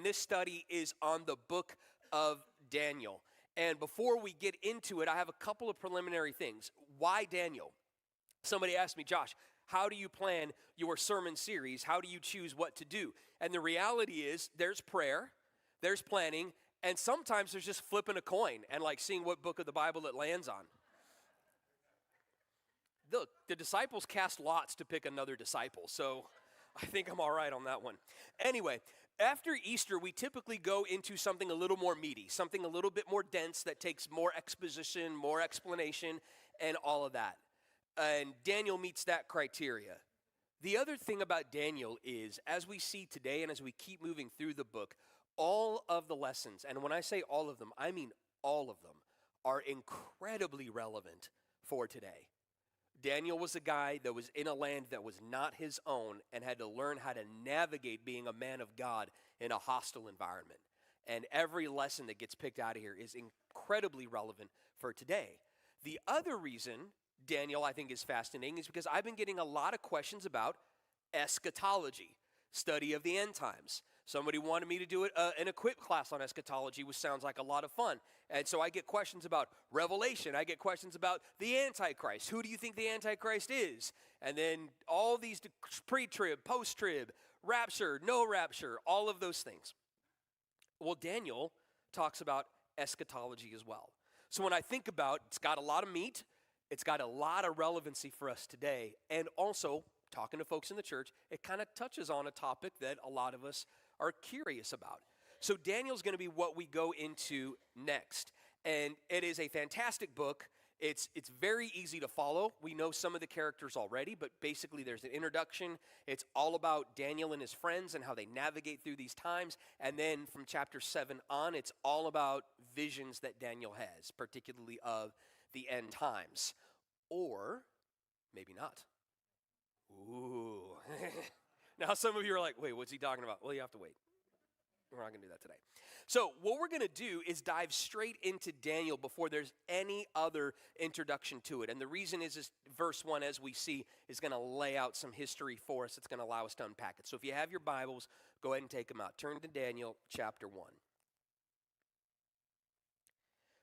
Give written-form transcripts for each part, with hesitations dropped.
this study is on the book of Daniel. And before we get into it, I have a couple of preliminary things. Why Daniel? Somebody asked me, Josh, how do you plan your sermon series? How do you choose what to do? And the reality is there's prayer, there's planning, and sometimes there's just flipping a coin and like seeing what book of the Bible it lands on. Look, the disciples cast lots to pick another disciple, so I think I'm all right on that one. Anyway, after Easter, we typically go into something a little more meaty, something a little bit more dense that takes more exposition, more explanation, and all of that. And Daniel meets that criteria. The other thing about Daniel is, as we see today and as we keep moving through the book, all of the lessons, and when I say all of them, I mean all of them, are incredibly relevant for today. Daniel was a guy that was in a land that was not his own and had to learn how to navigate being a man of God in a hostile environment. And every lesson that gets picked out of here is incredibly relevant for today. The other reason Daniel, I think, is fascinating is because I've been getting a lot of questions about eschatology, study of the end times. Somebody wanted me to do an equip class on eschatology, which sounds like a lot of fun. And so I get questions about Revelation. I get questions about the Antichrist. Who do you think the Antichrist is? And then all these pre-trib, post-trib, rapture, no rapture, all of those things. Well, Daniel talks about eschatology as well. So when I think about, it's got a lot of meat. It's got a lot of relevancy for us today. And also, talking to folks in the church, it kind of touches on a topic that a lot of us are curious about. So Daniel's going to be what we go into next. And it is a fantastic book. It's very easy to follow. We know some of the characters already, but basically there's an introduction. It's all about Daniel and his friends and how they navigate through these times. And then from chapter 7 on, it's all about visions that Daniel has, particularly of the end times. Or maybe not. Ooh. Now some of you are like, wait, what's he talking about? Well, you have to wait. We're not going to do that today. So what we're going to do is dive straight into Daniel before there's any other introduction to it. And the reason is verse 1, as we see, is going to lay out some history for us. It's going to allow us to unpack it. So if you have your Bibles, go ahead and take them out. Turn to Daniel chapter 1.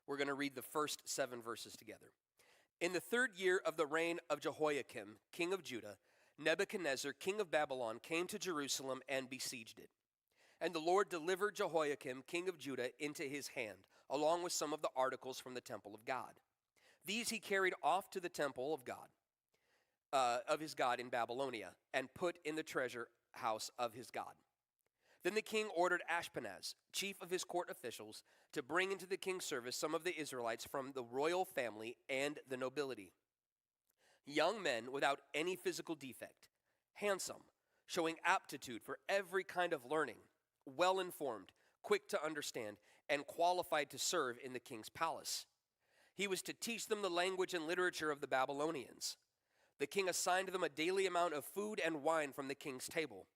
We're going to read the first 7 verses together. In the 3rd year of the reign of Jehoiakim, king of Judah, Nebuchadnezzar, king of Babylon, came to Jerusalem and besieged it. And the Lord delivered Jehoiakim, king of Judah, into his hand, along with some of the articles from the temple of God. These he carried off to the temple of God, of his God in Babylonia, and put in the treasure house of his God. Then the king ordered Ashpenaz, chief of his court officials, to bring into the king's service some of the Israelites from the royal family and the nobility. Young men without any physical defect, handsome, showing aptitude for every kind of learning, well-informed, quick to understand, and qualified to serve in the king's palace. He was to teach them the language and literature of the Babylonians. The king assigned them a daily amount of food and wine from the king's table.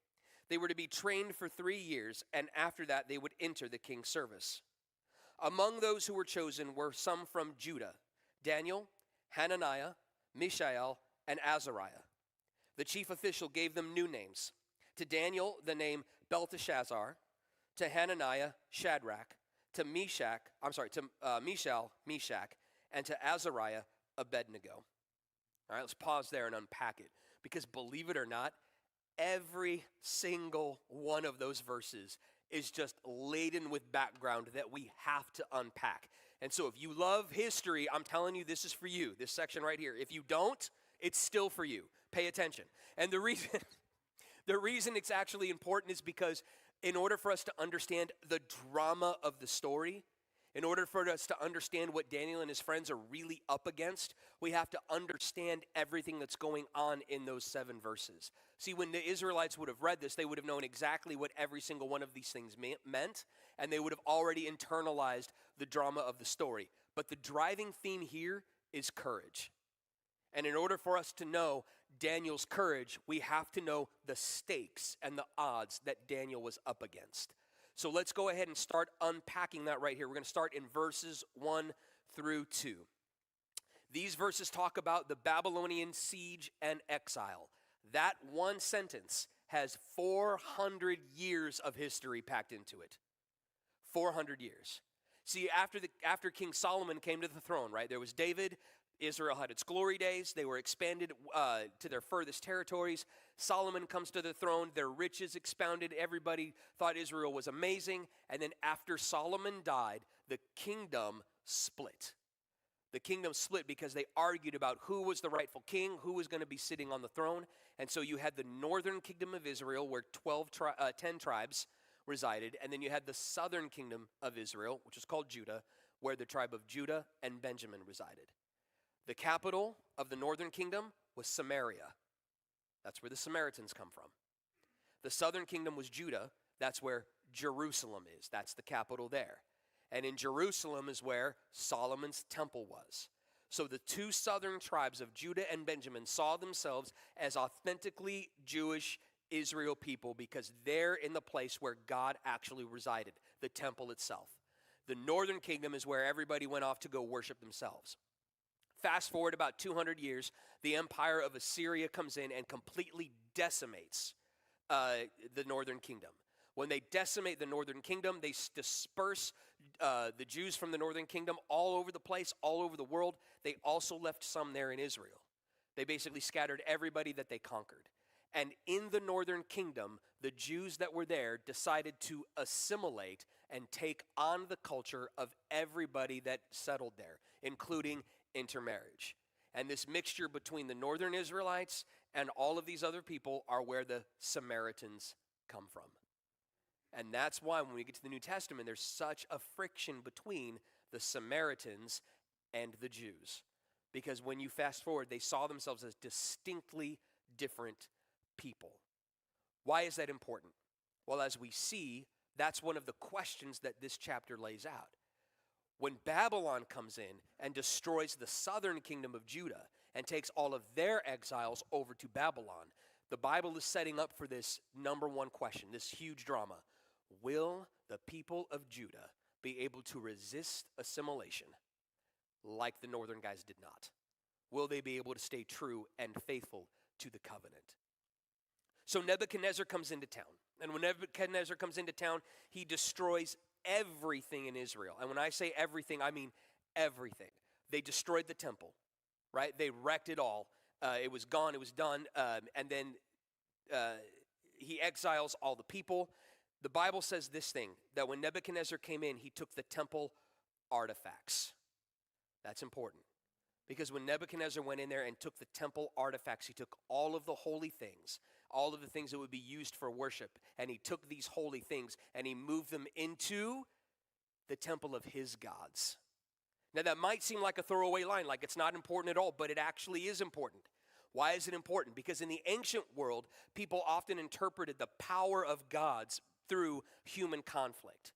They were to be trained for 3 years, and after that they would enter the king's service. Among those who were chosen were some from Judah: Daniel, Hananiah, Mishael, and Azariah. The chief official gave them new names. To Daniel, the name Belteshazzar; to Hananiah, Shadrach; to Mishael, Meshach; and to Azariah, Abednego. All right, let's pause there and unpack it. Because believe it or not, every single one of those verses is just laden with background that we have to unpack. And so if you love history, I'm telling you, this is for you, this section right here. If you don't, it's still for you. Pay attention. And the reason it's actually important is because in order for us to understand the drama of the story, in order for us to understand what Daniel and his friends are really up against, we have to understand everything that's going on in those 7 verses. See, when the Israelites would have read this, they would have known exactly what every single one of these things meant, and they would have already internalized the drama of the story. But the driving theme here is courage. And in order for us to know Daniel's courage, we have to know the stakes and the odds that Daniel was up against. So let's go ahead and start unpacking that right here. We're going to start in verses 1 through 2. These verses talk about the Babylonian siege and exile. That one sentence has 400 years of history packed into it. 400 years. See, after King Solomon came to the throne, right, there was David. Israel had its glory days. They were expanded to their furthest territories. Solomon comes to the throne. Their riches expounded. Everybody thought Israel was amazing. And then after Solomon died, the kingdom split. The kingdom split because they argued about who was the rightful king, who was going to be sitting on the throne. And so you had the northern kingdom of Israel where 10 tribes resided. And then you had the southern kingdom of Israel, which is called Judah, where the tribe of Judah and Benjamin resided. The capital of the northern kingdom was Samaria. That's where the Samaritans come from. The southern kingdom was Judah. That's where Jerusalem is. That's the capital there. And in Jerusalem is where Solomon's temple was. So the two southern tribes of Judah and Benjamin saw themselves as authentically Jewish Israel people because they're in the place where God actually resided, the temple itself. The northern kingdom is where everybody went off to go worship themselves. Fast forward about 200 years, the empire of Assyria comes in and completely decimates the northern kingdom. When they decimate the northern kingdom, they disperse the Jews from the northern kingdom all over the place, all over the world. They also left some there in Israel. They basically scattered everybody that they conquered. And in the northern kingdom, the Jews that were there decided to assimilate and take on the culture of everybody that settled there, including intermarriage. And this mixture between the northern Israelites and all of these other people are where the Samaritans come from. And that's why when we get to the New Testament, there's such a friction between the Samaritans and the Jews. Because when you fast forward, they saw themselves as distinctly different people. Why is that important? Well, as we see, that's one of the questions that this chapter lays out. When Babylon comes in and destroys the southern kingdom of Judah and takes all of their exiles over to Babylon, the Bible is setting up for this number one question, this huge drama. Will the people of Judah be able to resist assimilation like the northern guys did not? Will they be able to stay true and faithful to the covenant? So Nebuchadnezzar comes into town. And when Nebuchadnezzar comes into town, he destroys everything in Israel. And when I say everything, I mean everything. They destroyed the temple, right? They wrecked it all. It was gone. It was done. And then he exiles all the people. The Bible says this thing, that when Nebuchadnezzar came in, he took the temple artifacts. That's important. Because when Nebuchadnezzar went in there and took the temple artifacts, he took all of the holy things, all of the things that would be used for worship, and he took these holy things and he moved them into the temple of his gods. Now that might seem like a throwaway line, like it's not important at all, but it actually is important. Why is it important? Because in the ancient world, people often interpreted the power of gods through human conflict.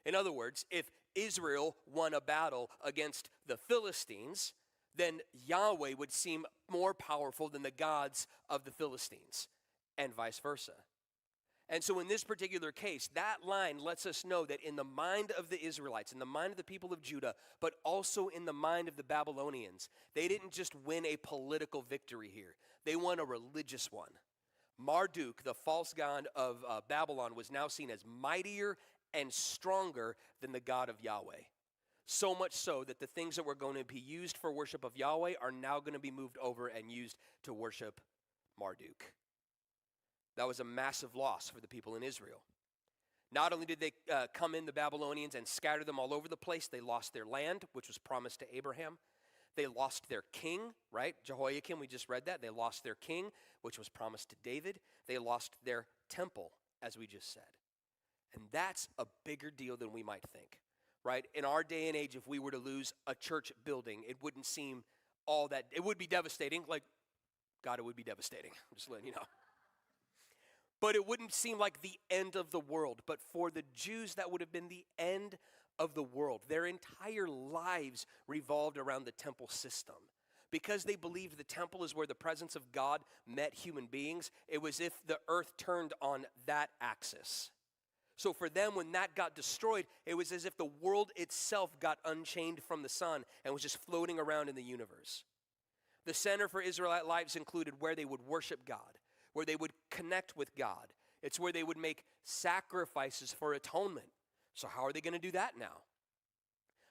In other words, if Israel won a battle against the Philistines, then Yahweh would seem more powerful than the gods of the Philistines, and vice versa. And so in this particular case, that line lets us know that in the mind of the Israelites, in the mind of the people of Judah, but also in the mind of the Babylonians, they didn't just win a political victory here. They won a religious one. Marduk, the false god of Babylon, was now seen as mightier and stronger than the God of Yahweh. So much so that the things that were going to be used for worship of Yahweh are now going to be moved over and used to worship Marduk. That was a massive loss for the people in Israel. Not only did they come in, the Babylonians, and scatter them all over the place, they lost their land, which was promised to Abraham. They lost their king, right? Jehoiakim, we just read that. They lost their king, which was promised to David. They lost their temple, as we just said. And that's a bigger deal than we might think, right? In our day and age, if we were to lose a church building, it wouldn't seem all that, it would be devastating. Like, God, it would be devastating. I'm just letting you know. But it wouldn't seem like the end of the world. But for the Jews, that would have been the end of the world. Their entire lives revolved around the temple system. Because they believed the temple is where the presence of God met human beings, it was if the earth turned on that axis. So for them, when that got destroyed, it was as if the world itself got unchained from the sun and was just floating around in the universe. The center for Israelite lives included where they would worship God, where they would connect with God. It's where they would make sacrifices for atonement. So how are they going to do that now?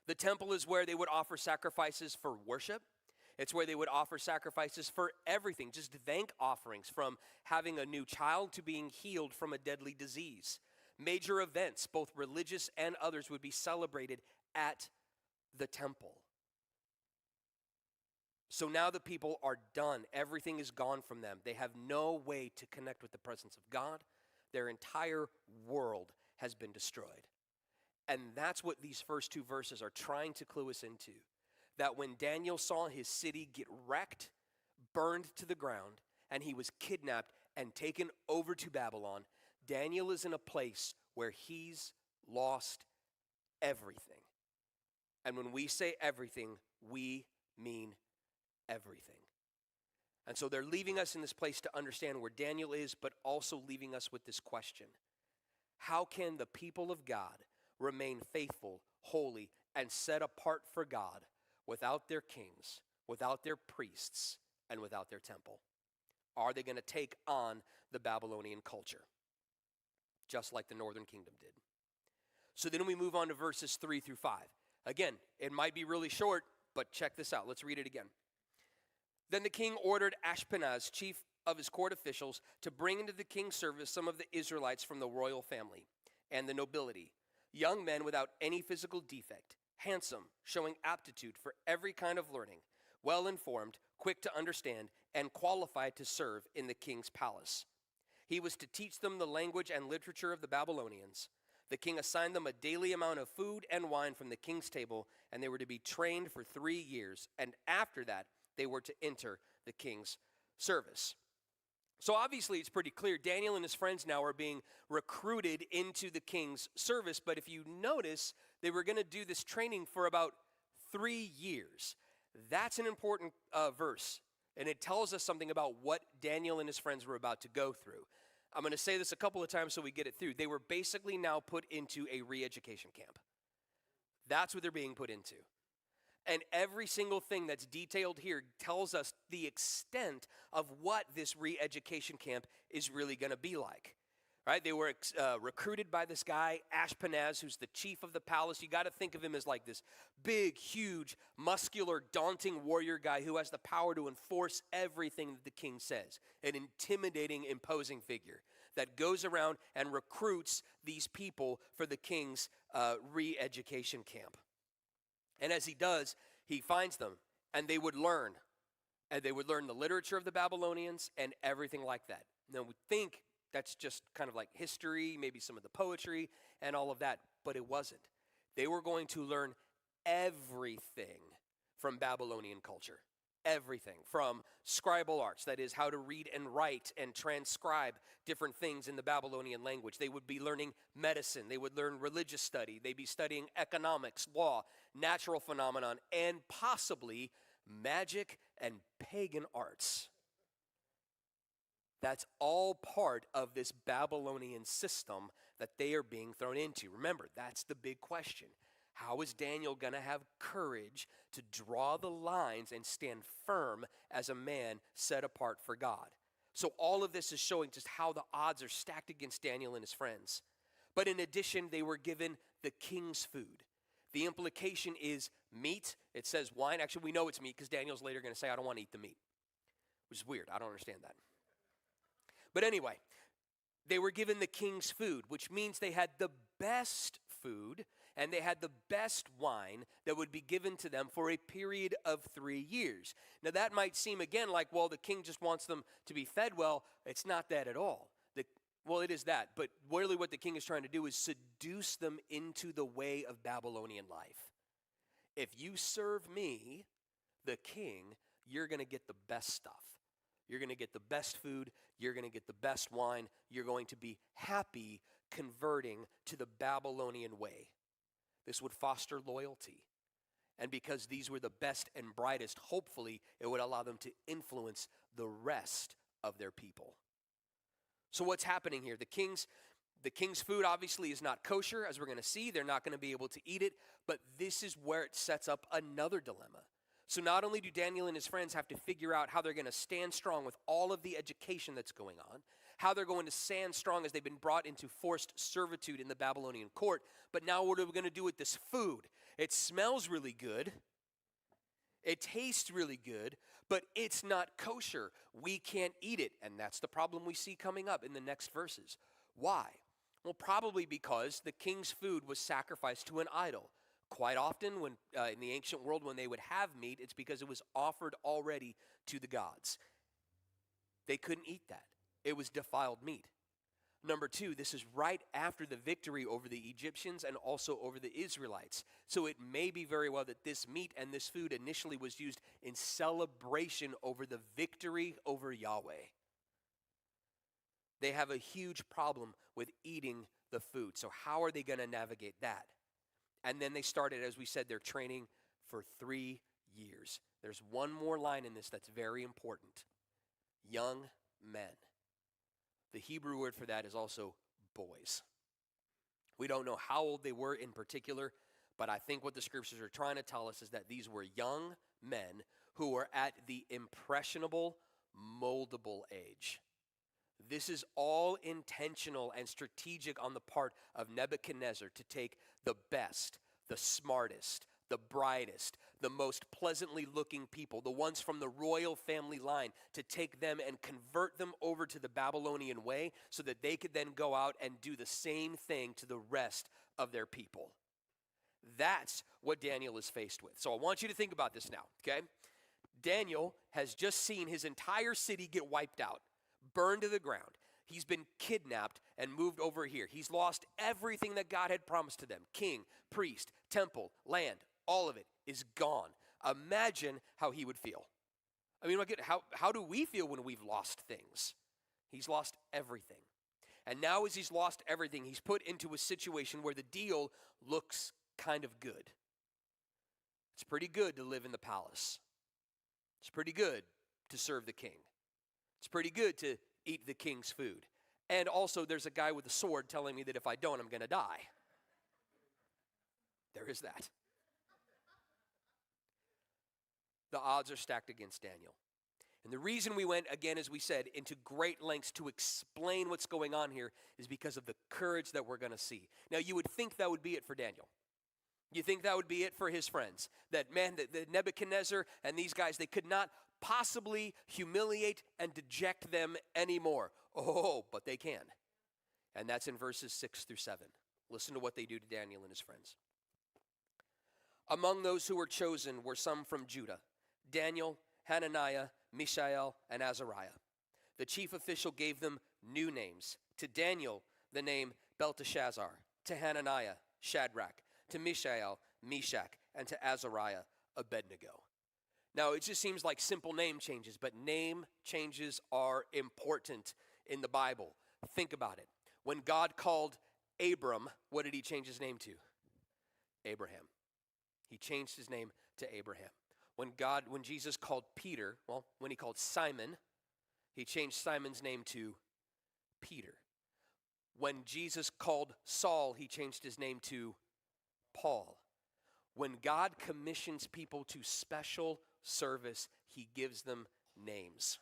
The temple is where they would offer sacrifices for worship. It's where they would offer sacrifices for everything, just thank offerings, from having a new child to being healed from a deadly disease. Major events, both religious and others, would be celebrated at the temple. So now the people are done. Everything is gone from them. They have no way to connect with the presence of God. Their entire world has been destroyed. And that's what these first two verses are trying to clue us into. That when Daniel saw his city get wrecked, burned to the ground, and he was kidnapped and taken over to Babylon, Daniel is in a place where he's lost everything. And when we say everything, we mean everything. And so they're leaving us in this place to understand where Daniel is, but also leaving us with this question. How can the people of God remain faithful, holy, and set apart for God without their kings, without their priests, and without their temple? Are they going to take on the Babylonian culture, just like the northern kingdom did? So then we move on to verses 3 through 5. Again, it might be really short, but check this out. Let's read it again. Then the king ordered Ashpenaz, chief of his court officials, to bring into the king's service some of the Israelites from the royal family and the nobility, young men without any physical defect, handsome, showing aptitude for every kind of learning, well-informed, quick to understand, and qualified to serve in the king's palace. He was to teach them the language and literature of the Babylonians. The king assigned them a daily amount of food and wine from the king's table, and they were to be trained for 3 years, and after that, they were to enter the king's service. So obviously it's pretty clear Daniel and his friends now are being recruited into the king's service, but if you notice, they were going to do this training for about 3 years. That's an important verse, and it tells us something about what Daniel and his friends were about to go through. I'm going to say this a couple of times so we get it through. They were basically now put into a re-education camp. That's what they're being put into. And every single thing that's detailed here tells us the extent of what this re-education camp is really going to be like. Right? They were recruited by this guy, Ashpenaz, who's the chief of the palace. You got to think of him as like this big, huge, muscular, daunting warrior guy who has the power to enforce everything that the king says. An intimidating, imposing figure that goes around and recruits these people for the king's re-education camp. And as he does, he finds them, and they would learn. And they would learn the literature of the Babylonians and everything like that. Now, we think that's just kind of like history, maybe some of the poetry and all of that, but it wasn't. They were going to learn everything from Babylonian culture. Everything from scribal arts, that is how to read and write and transcribe different things in the Babylonian language. They would be learning medicine. They would learn religious study. They'd be studying economics, law, natural phenomenon, and possibly magic and pagan arts. That's all part of this Babylonian system that they are being thrown into. Remember, that's the big question. How is Daniel going to have courage to draw the lines and stand firm as a man set apart for God? So all of this is showing just how the odds are stacked against Daniel and his friends. But in addition, they were given the king's food. The implication is meat. It says wine. Actually, we know it's meat because Daniel's later going to say, I don't want to eat the meat, which is weird. I don't understand that. But anyway, they were given the king's food, which means they had the best food and they had the best wine that would be given to them for a period of 3 years. Now that might seem again like, well, the king just wants them to be fed well. It's not that at all. Well, it is that, but really what the king is trying to do is seduce them into the way of Babylonian life. If you serve me, the king, you're going to get the best stuff. You're going to get the best food. You're going to get the best wine. You're going to be happy converting to the Babylonian way. This would foster loyalty. And because these were the best and brightest, hopefully it would allow them to influence the rest of their people. So what's happening here? The king's food obviously is not kosher, as we're going to see. They're not going to be able to eat it. But this is where it sets up another dilemma. So not only do Daniel and his friends have to figure out how they're going to stand strong with all of the education that's going on, how they're going to stand strong as they've been brought into forced servitude in the Babylonian court, but now what are we going to do with this food? It smells really good. It tastes really good, but it's not kosher. We can't eat it, and that's the problem we see coming up in the next verses. Why? Well, probably because the king's food was sacrificed to an idol. Quite often, when in the ancient world, when they would have meat, it's because it was offered already to the gods. They couldn't eat that. It was defiled meat. Number two, this is right after the victory over the Egyptians and also over the Israelites. So it may be very well that this meat and this food initially was used in celebration over the victory over Yahweh. They have a huge problem with eating the food. So how are they going to navigate that? And then they started, as we said, their training for 3 years. There's one more line in this that's very important. Young men. The Hebrew word for that is also boys. We don't know how old they were in particular, but I think what the scriptures are trying to tell us is that these were young men who were at the impressionable, moldable age. This is all intentional and strategic on the part of Nebuchadnezzar to take the best, the smartest, the brightest, the most pleasantly looking people, the ones from the royal family line, to take them and convert them over to the Babylonian way so that they could then go out and do the same thing to the rest of their people. That's what Daniel is faced with. So I want you to think about this now, okay? Daniel has just seen his entire city get wiped out, burned to the ground. He's been kidnapped and moved over here. He's lost everything that God had promised to them. King, priest, temple, land, all of it is gone. Imagine how he would feel. I mean, how do we feel when we've lost things? He's lost everything. And now as he's lost everything, he's put into a situation where the deal looks kind of good. It's pretty good to live in the palace. It's pretty good to serve the king. It's pretty good to eat the king's food. And also there's a guy with a sword telling me that if I don't, I'm going to die. There is that. The odds are stacked against Daniel. And the reason we went, again, as we said, into great lengths to explain what's going on here is because of the courage that we're going to see. Now, you would think that would be it for Daniel. You think that would be it for his friends. That, man, the Nebuchadnezzar and these guys, they could not possibly humiliate and deject them anymore. Oh, but they can. And that's in verses 6 through 7. Listen to what they do to Daniel and his friends. Among those who were chosen were some from Judah: Daniel, Hananiah, Mishael, and Azariah. The chief official gave them new names. To Daniel, the name Belteshazzar. To Hananiah, Shadrach. To Mishael, Meshach. And to Azariah, Abednego. Now, it just seems like simple name changes, but name changes are important in the Bible. Think about it. When God called Abram, what did he change his name to? Abraham. He changed his name to Abraham. When Jesus called Peter, when he called Simon, he changed Simon's name to Peter. When Jesus called Saul, he changed his name to Paul. When God commissions people to special service, he gives them names.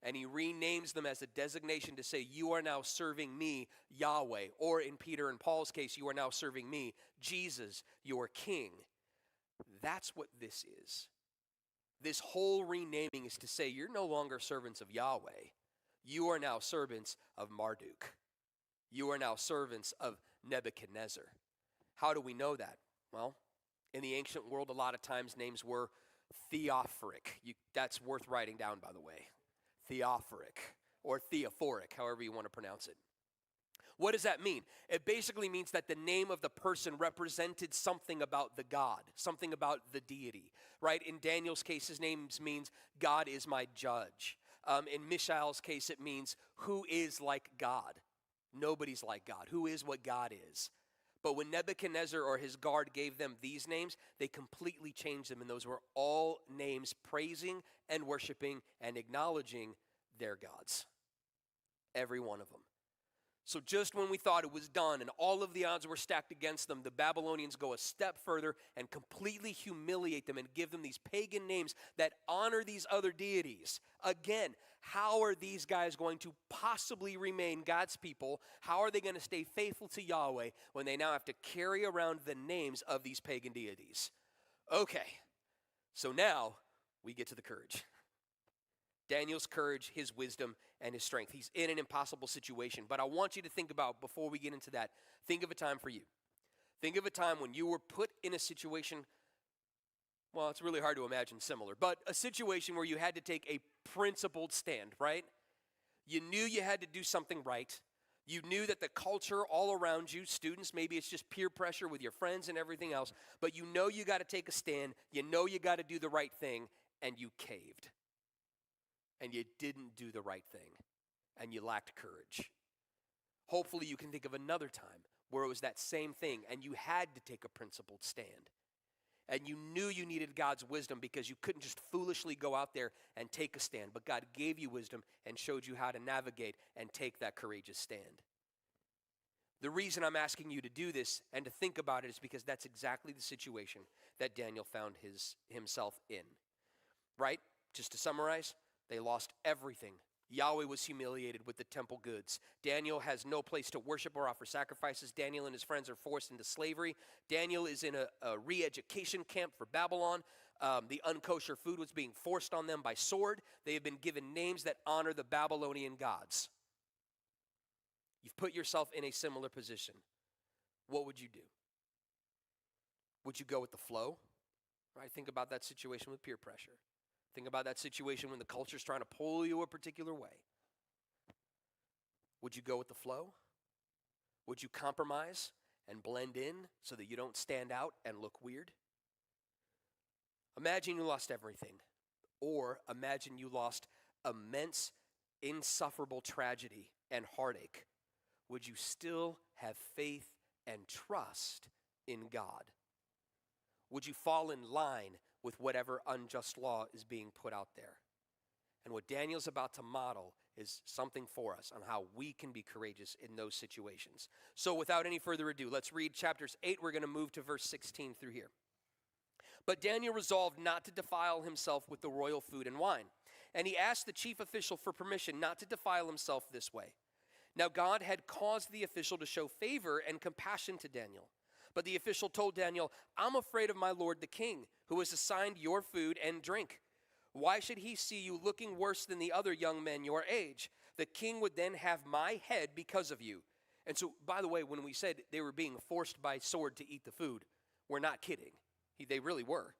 And he renames them as a designation to say, you are now serving me, Yahweh. Or in Peter and Paul's case, you are now serving me, Jesus, your King. That's what this is. This whole renaming is to say, you're no longer servants of Yahweh. You are now servants of Marduk. You are now servants of Nebuchadnezzar. How do we know that? Well, in the ancient world, a lot of times names were theophoric. That's worth writing down, by the way. Theophoric or theophoric, however you want to pronounce it. What does that mean? It basically means that the name of the person represented something about the God, something about the deity, right? In Daniel's case, his name means God is my judge. In Mishael's case, it means who is like God. Nobody's like God. Who is what God is? But when Nebuchadnezzar or his guard gave them these names, they completely changed them, and those were all names praising and worshiping and acknowledging their gods. Every one of them. So just when we thought it was done and all of the odds were stacked against them, the Babylonians go a step further and completely humiliate them and give them these pagan names that honor these other deities. Again, how are these guys going to possibly remain God's people? How are they going to stay faithful to Yahweh when they now have to carry around the names of these pagan deities? Okay, so now we get to the courage. Daniel's courage, his wisdom, and his strength. He's in an impossible situation. But I want you to think about, before we get into that, think of a time for you. Think of a time when you were put in a situation, well, it's really hard to imagine similar, but a situation where you had to take a principled stand, right? You knew you had to do something right. You knew that the culture all around you, students, maybe it's just peer pressure with your friends and everything else, but you know you got to take a stand, you know you got to do the right thing, and you caved. And you didn't do the right thing, and you lacked courage. Hopefully you can think of another time where it was that same thing, and you had to take a principled stand. And you knew you needed God's wisdom because you couldn't just foolishly go out there and take a stand. But God gave you wisdom and showed you how to navigate and take that courageous stand. The reason I'm asking you to do this and to think about it is because that's exactly the situation that Daniel found himself in. Right? Just to summarize, they lost everything. Yahweh was humiliated with the temple goods. Daniel has no place to worship or offer sacrifices. Daniel and his friends are forced into slavery. Daniel is in a re-education camp for Babylon. The unkosher food was being forced on them by sword. They have been given names that honor the Babylonian gods. You've put yourself in a similar position. What would you do? Would you go with the flow? Right? Think about that situation with peer pressure. Think about that situation when the culture's trying to pull you a particular way. Would you go with the flow? Would you compromise and blend in so that you don't stand out and look weird? Imagine you lost everything. Or imagine you lost immense, insufferable tragedy and heartache. Would you still have faith and trust in God? Would you fall in line with whatever unjust law is being put out there? And what Daniel's about to model is something for us on how we can be courageous in those situations. So without any further ado, let's read chapters 8. We're going to move to verse 16 through here. But Daniel resolved not to defile himself with the royal food and wine. And he asked the chief official for permission not to defile himself this way. Now God had caused the official to show favor and compassion to Daniel. But the official told Daniel, I'm afraid of my lord the king, who has assigned your food and drink. Why should he see you looking worse than the other young men your age? The king would then have my head because of you. And so, by the way, when we said they were being forced by sword to eat the food, we're not kidding. They really were.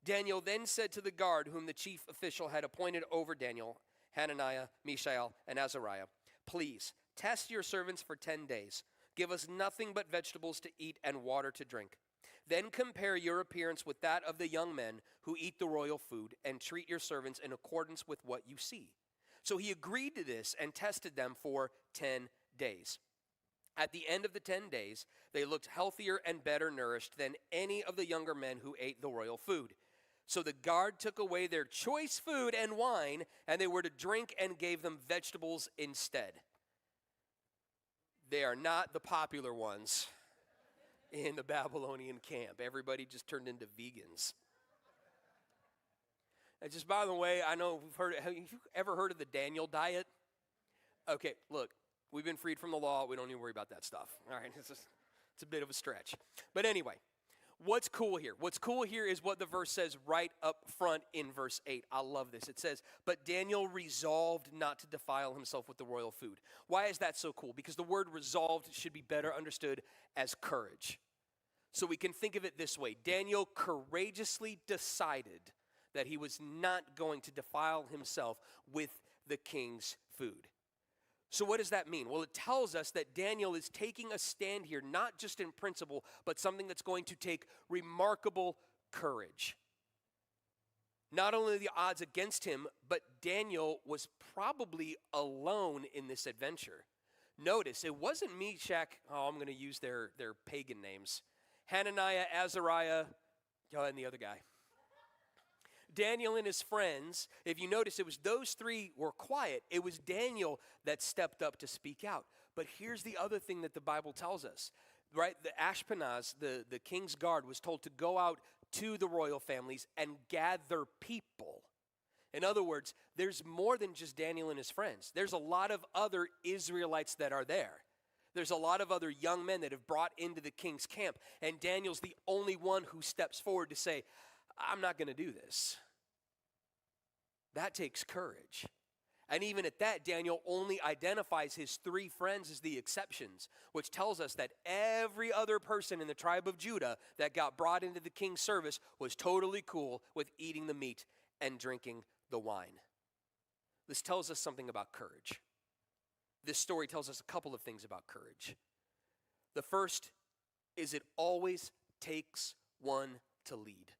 Daniel then said to the guard whom the chief official had appointed over Daniel, Hananiah, Mishael, and Azariah, please test your servants for 10 days. Give us nothing but vegetables to eat and water to drink. Then compare your appearance with that of the young men who eat the royal food and treat your servants in accordance with what you see. So he agreed to this and tested them for 10 days. At the end of the 10 days, they looked healthier and better nourished than any of the younger men who ate the royal food. So the guard took away their choice food and wine, and they were to drink and gave them vegetables instead. They are not the popular ones in the Babylonian camp. Everybody just turned into vegans. And just by the way, I know have you ever heard of the Daniel diet? Okay, look, we've been freed from the law. We don't need to worry about that stuff. All right, it's a bit of a stretch. But anyway, what's cool here? What's cool here is what the verse says right up front in verse 8. I love this. It says, but Daniel resolved not to defile himself with the royal food. Why is that so cool? Because the word resolved should be better understood as courage. So we can think of it this way. Daniel courageously decided that he was not going to defile himself with the king's food. So what does that mean? Well, it tells us that Daniel is taking a stand here, not just in principle, but something that's going to take remarkable courage. Not only the odds against him, but Daniel was probably alone in this adventure. Notice, it wasn't Meshach, I'm going to use their pagan names, Hananiah, Azariah, and the other guy. Daniel and his friends, if you notice, it was those three were quiet. It was Daniel that stepped up to speak out. But here's the other thing that the Bible tells us, right? The Ashpenaz, the king's guard, was told to go out to the royal families and gather people. In other words, there's more than just Daniel and his friends. There's a lot of other Israelites that are there. There's a lot of other young men that have brought into the king's camp. And Daniel's the only one who steps forward to say, I'm not going to do this. That takes courage. And even at that, Daniel only identifies his 3 friends as the exceptions, which tells us that every other person in the tribe of Judah that got brought into the king's service was totally cool with eating the meat and drinking the wine. This tells us something about courage. This story tells us a couple of things about courage. The first is it always takes one to lead.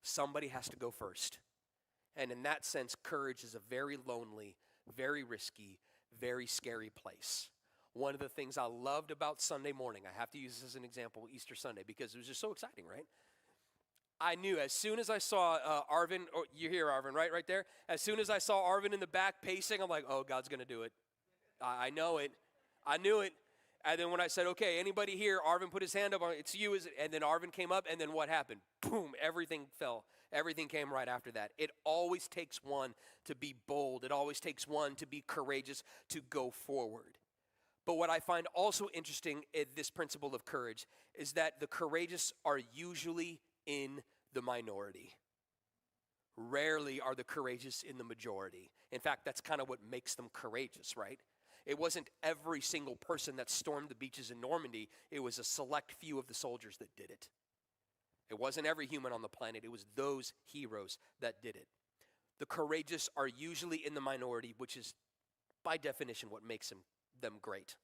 Somebody has to go first. And in that sense, courage is a very lonely, very risky, very scary place. One of the things I loved about Sunday morning, I have to use this as an example, Easter Sunday, because it was just so exciting, right? I knew as soon as I saw Arvin, oh, you hear Arvin, right there? As soon as I saw Arvin in the back pacing, I'm like, oh, God's going to do it. I know it. I knew it. And then when I said, okay, anybody here, Arvin put his hand up, it's you, is it? And then Arvin came up, and then what happened? Boom, everything fell. Everything came right after that. It always takes one to be bold. It always takes one to be courageous, to go forward. But what I find also interesting in this principle of courage is that the courageous are usually in the minority. Rarely are the courageous in the majority. In fact, that's kind of what makes them courageous, right? It wasn't every single person that stormed the beaches in Normandy. It was a select few of the soldiers that did it. It wasn't every human on the planet. It was those heroes that did it. The courageous are usually in the minority, which is by definition what makes them great.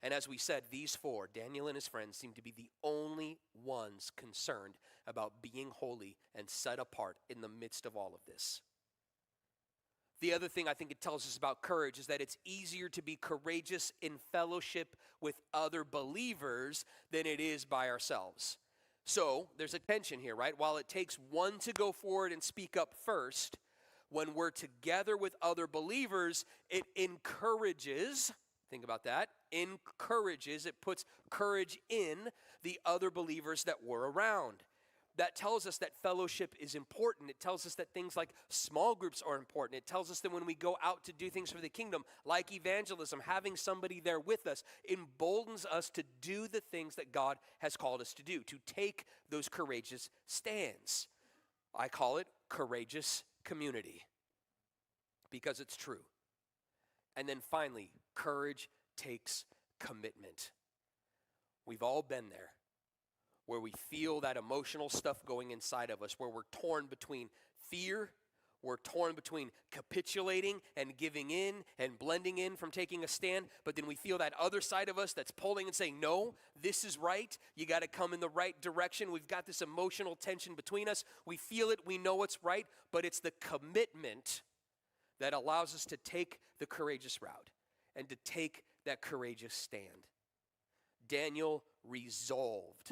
And as we said, these 4, Daniel and his friends, seem to be the only ones concerned about being holy and set apart in the midst of all of this. The other thing I think it tells us about courage is that it's easier to be courageous in fellowship with other believers than it is by ourselves. So there's a tension here, right? While it takes one to go forward and speak up first, when we're together with other believers, it encourages, think about that, encourages, it puts courage in the other believers that we're around. That tells us that fellowship is important. It tells us that things like small groups are important. It tells us that when we go out to do things for the kingdom, like evangelism, having somebody there with us emboldens us to do the things that God has called us to do, to take those courageous stands. I call it courageous community because it's true. And then finally, courage takes commitment. We've all been there, where we feel that emotional stuff going inside of us, where we're torn between fear, we're torn between capitulating and giving in and blending in from taking a stand, but then we feel that other side of us that's pulling and saying, no, this is right, you got to come in the right direction. We've got this emotional tension between us. We feel it, we know what's right, but it's the commitment that allows us to take the courageous route and to take that courageous stand. Daniel resolved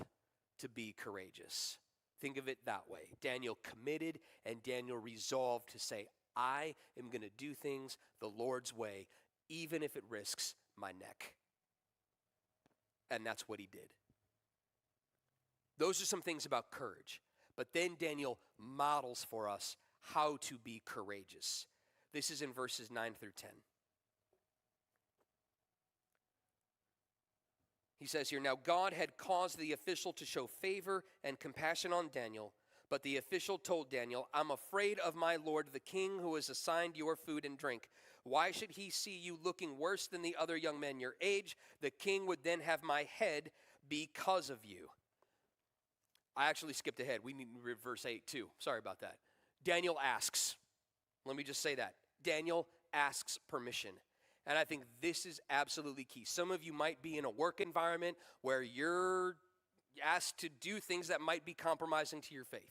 to be courageous. Think of it that way. Daniel committed and Daniel resolved to say, I am going to do things the Lord's way, even if it risks my neck. And that's what he did. Those are some things about courage. But then Daniel models for us how to be courageous. This is in verses 9 through 10. He says here, now God had caused the official to show favor and compassion on Daniel, but the official told Daniel, I'm afraid of my lord the king who has assigned your food and drink. Why should he see you looking worse than the other young men your age? The king would then have my head because of you. I actually skipped ahead. We need to read verse 8 too. Sorry about that. Daniel asks. Let me just say that. Daniel asks permission. And I think this is absolutely key. Some of you might be in a work environment where you're asked to do things that might be compromising to your faith.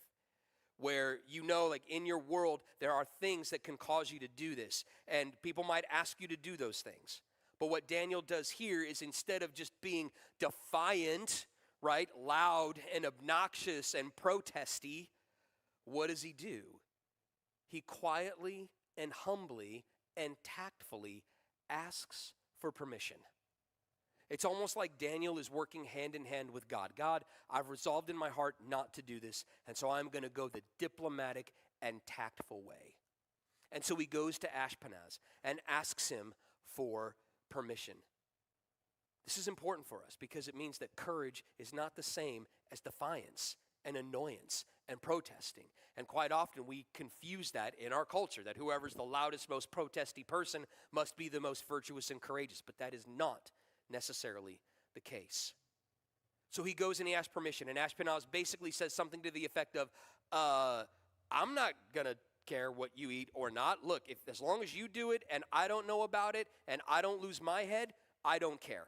Where you know, like in your world, there are things that can cause you to do this. And people might ask you to do those things. But what Daniel does here is instead of just being defiant, right, loud and obnoxious and protesty, what does he do? He quietly and humbly and tactfully asks for permission. It's almost like Daniel is working hand in hand with God. God, I've resolved in my heart not to do this, and so I'm going to go the diplomatic and tactful way. And so he goes to Ashpenaz and asks him for permission. This is important for us because it means that courage is not the same as defiance and annoyance and protesting. And quite often we confuse that in our culture, that whoever's the loudest, most protesty person must be the most virtuous and courageous. But that is not necessarily the case. So he goes and he asks permission, and Ashpenaz basically says something to the effect of, I'm not going to care what you eat or not. Look, as long as you do it and I don't know about it and I don't lose my head, I don't care.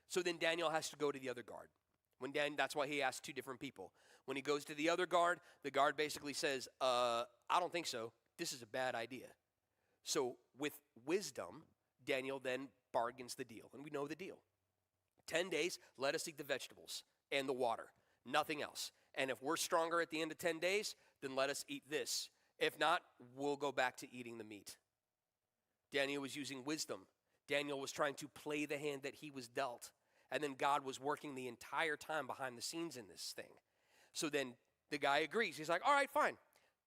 So then Daniel has to go to the other guard. That's why he asked two different people. When he goes to the other guard, the guard basically says, I don't think so. This is a bad idea. So with wisdom, Daniel then bargains the deal. And we know the deal. 10 days, let us eat the vegetables and the water, nothing else. And if we're stronger at the end of 10 days, then let us eat this. If not, we'll go back to eating the meat. Daniel was using wisdom. Daniel was trying to play the hand that he was dealt. And then God was working the entire time behind the scenes in this thing. So then the guy agrees. He's like, all right, fine.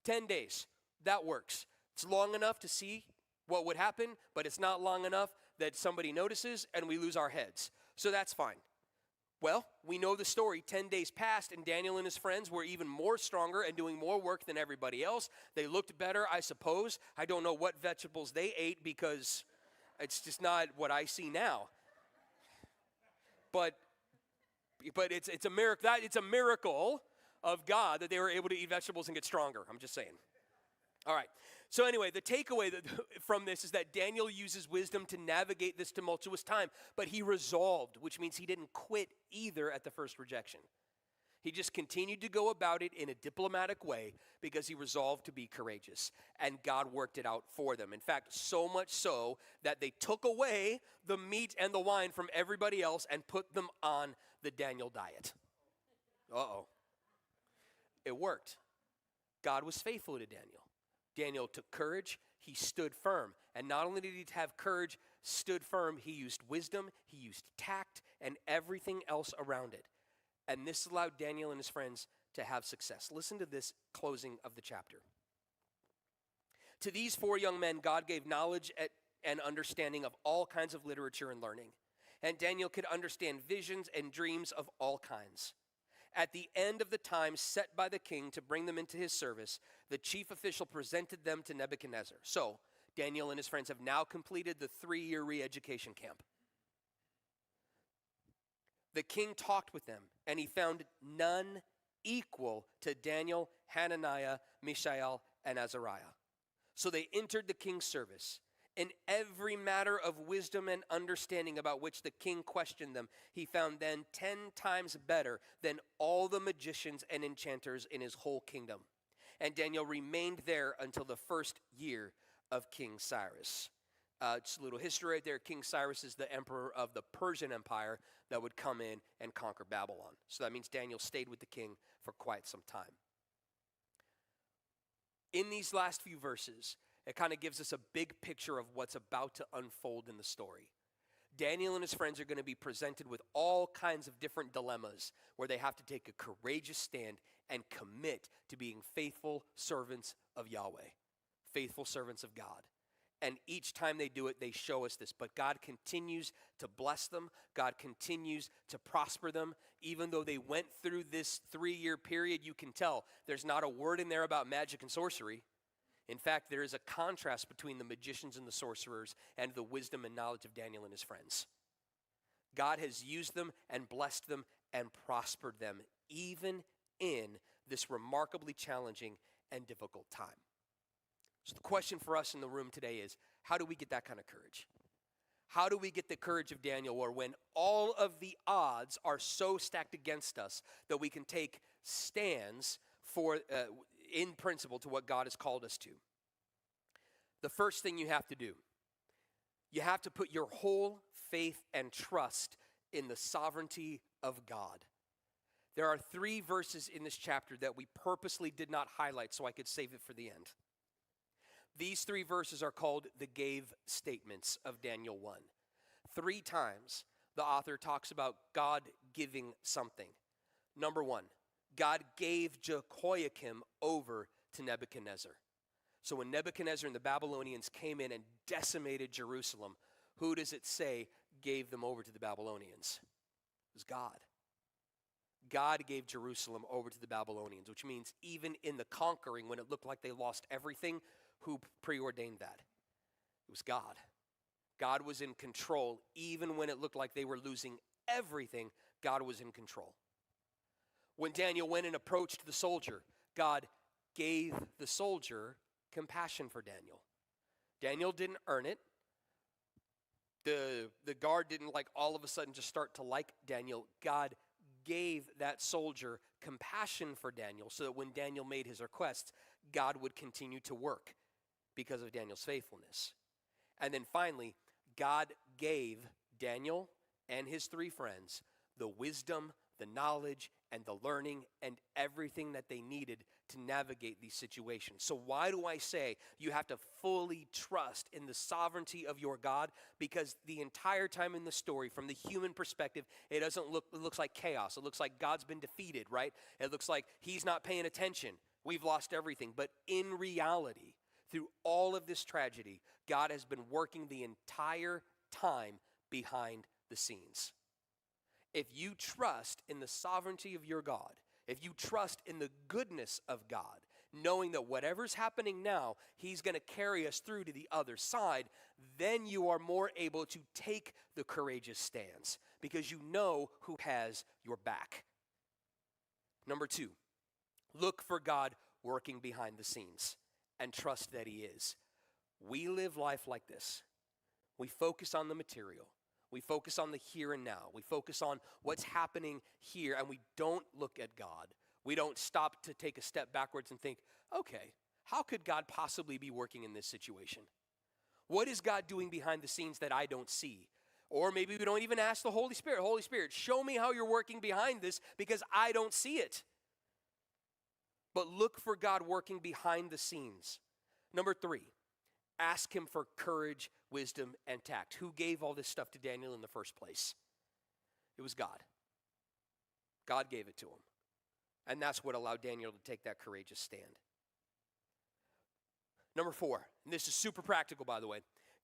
10 days. That works. It's long enough to see what would happen, but it's not long enough that somebody notices and we lose our heads. So that's fine. Well, we know the story. 10 days passed, and Daniel and his friends were even more stronger and doing more work than everybody else. They looked better, I suppose. I don't know what vegetables they ate because it's just not what I see now. But it's a miracle. It's a miracle of God that they were able to eat vegetables and get stronger. I'm just saying. All right. So anyway, the takeaway from this is that Daniel uses wisdom to navigate this tumultuous time, but he resolved, which means he didn't quit either at the first rejection. He just continued to go about it in a diplomatic way because he resolved to be courageous, and God worked it out for them. In fact, so much so that they took away the meat and the wine from everybody else and put them on the Daniel diet. Uh-oh. It worked. God was faithful to Daniel. Daniel took courage, he stood firm. And not only did he have courage, stood firm, he used wisdom, he used tact, and everything else around it. And this allowed Daniel and his friends to have success. Listen to this closing of the chapter. To these four young men, God gave knowledge and understanding of all kinds of literature and learning. And Daniel could understand visions and dreams of all kinds. At the end of the time set by the king to bring them into his service, the chief official presented them to Nebuchadnezzar. So, Daniel and his friends have now completed the 3-year re-education camp. The king talked with them, and he found none equal to Daniel, Hananiah, Mishael, and Azariah. So they entered the king's service. In every matter of wisdom and understanding about which the king questioned them, he found them 10 times better than all the magicians and enchanters in his whole kingdom. And Daniel remained there until the first year of King Cyrus. Just a little history right there. King Cyrus is the emperor of the Persian Empire that would come in and conquer Babylon. So that means Daniel stayed with the king for quite some time. In these last few verses, it kind of gives us a big picture of what's about to unfold in the story. Daniel and his friends are going to be presented with all kinds of different dilemmas where they have to take a courageous stand and commit to being faithful servants of Yahweh, faithful servants of God. And each time they do it, they show us this. But God continues to bless them. God continues to prosper them. Even though they went through this 3-year period, you can tell there's not a word in there about magic and sorcery. In fact, there is a contrast between the magicians and the sorcerers and the wisdom and knowledge of Daniel and his friends. God has used them and blessed them and prospered them, even in this remarkably challenging and difficult time. So the question for us in the room today is, how do we get that kind of courage? How do we get the courage of Daniel, or when all of the odds are so stacked against us that we can take stands for in principle to what God has called us to? The first thing you have to do, you have to put your whole faith and trust in the sovereignty of God. There are 3 verses in this chapter that we purposely did not highlight so I could save it for the end. These 3 verses are called the Gave statements of Daniel 1. 3 times the author talks about God giving something. Number one, God gave Jehoiakim over to Nebuchadnezzar. So when Nebuchadnezzar and the Babylonians came in and decimated Jerusalem, who does it say gave them over to the Babylonians? It was God. God gave Jerusalem over to the Babylonians, which means even in the conquering, when it looked like they lost everything, who preordained that? It was God. God was in control. Even when it looked like they were losing everything, God was in control. When Daniel went and approached the soldier, God gave the soldier compassion for Daniel. Daniel didn't earn it. The guard didn't all of a sudden just start to like Daniel. God gave that soldier compassion for Daniel so that when Daniel made his requests, God would continue to work because of Daniel's faithfulness. And then finally, God gave Daniel and his three friends the wisdom, the knowledge, and the learning, and everything that they needed to navigate these situations. So why do I say you have to fully trust in the sovereignty of your God? Because the entire time in the story, from the human perspective, it looks like chaos. It looks like God's been defeated, right? It looks like he's not paying attention. We've lost everything. But in reality, through all of this tragedy, God has been working the entire time behind the scenes. If you trust in the sovereignty of your God, if you trust in the goodness of God, knowing that whatever's happening now, he's going to carry us through to the other side, then you are more able to take the courageous stands because you know who has your back. Number two, look for God working behind the scenes and trust that he is. We live life like this. We focus on the material. We focus on the here and now. We focus on what's happening here, and we don't look at God. We don't stop to take a step backwards and think, okay, how could God possibly be working in this situation? What is God doing behind the scenes that I don't see? Or maybe we don't even ask the Holy Spirit, Holy Spirit, show me how you're working behind this because I don't see it. But look for God working behind the scenes. Number three, ask him for courage, wisdom, and tact. Who gave all this stuff to Daniel in the first place? It was God. God gave it to him. And that's what allowed Daniel to take that courageous stand. Number four, and this is super practical, by the way.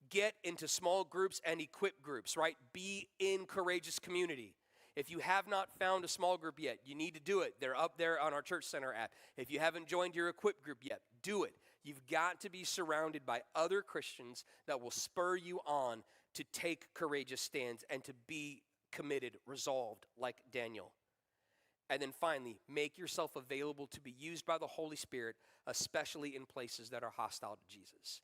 Get into small groups and equip groups, right? Be in courageous community. If you have not found a small group yet, you need to do it. They're up there on our Church Center app. If you haven't joined your equip group yet, do it. You've got to be surrounded by other Christians that will spur you on to take courageous stands and to be committed, resolved like Daniel. And then finally, make yourself available to be used by the Holy Spirit, especially in places that are hostile to Jesus.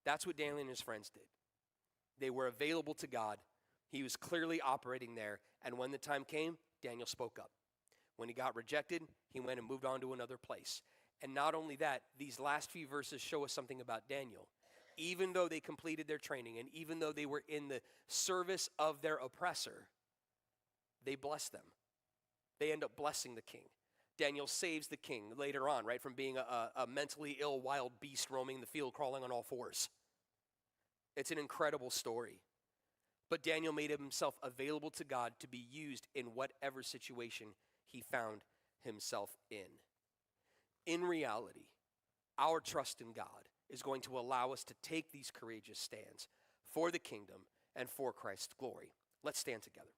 That's what Daniel and his friends did. They were available to God. He was clearly operating there. And when the time came, Daniel spoke up. When he got rejected, he went and moved on to another place. And not only that, these last few verses show us something about Daniel. Even though they completed their training and even though they were in the service of their oppressor, they blessed them. They end up blessing the king. Daniel saves the king later on, right, from being a mentally ill wild beast roaming the field, crawling on all fours. It's an incredible story. But Daniel made himself available to God to be used in whatever situation he found himself in. In reality, our trust in God is going to allow us to take these courageous stands for the kingdom and for Christ's glory. Let's stand together.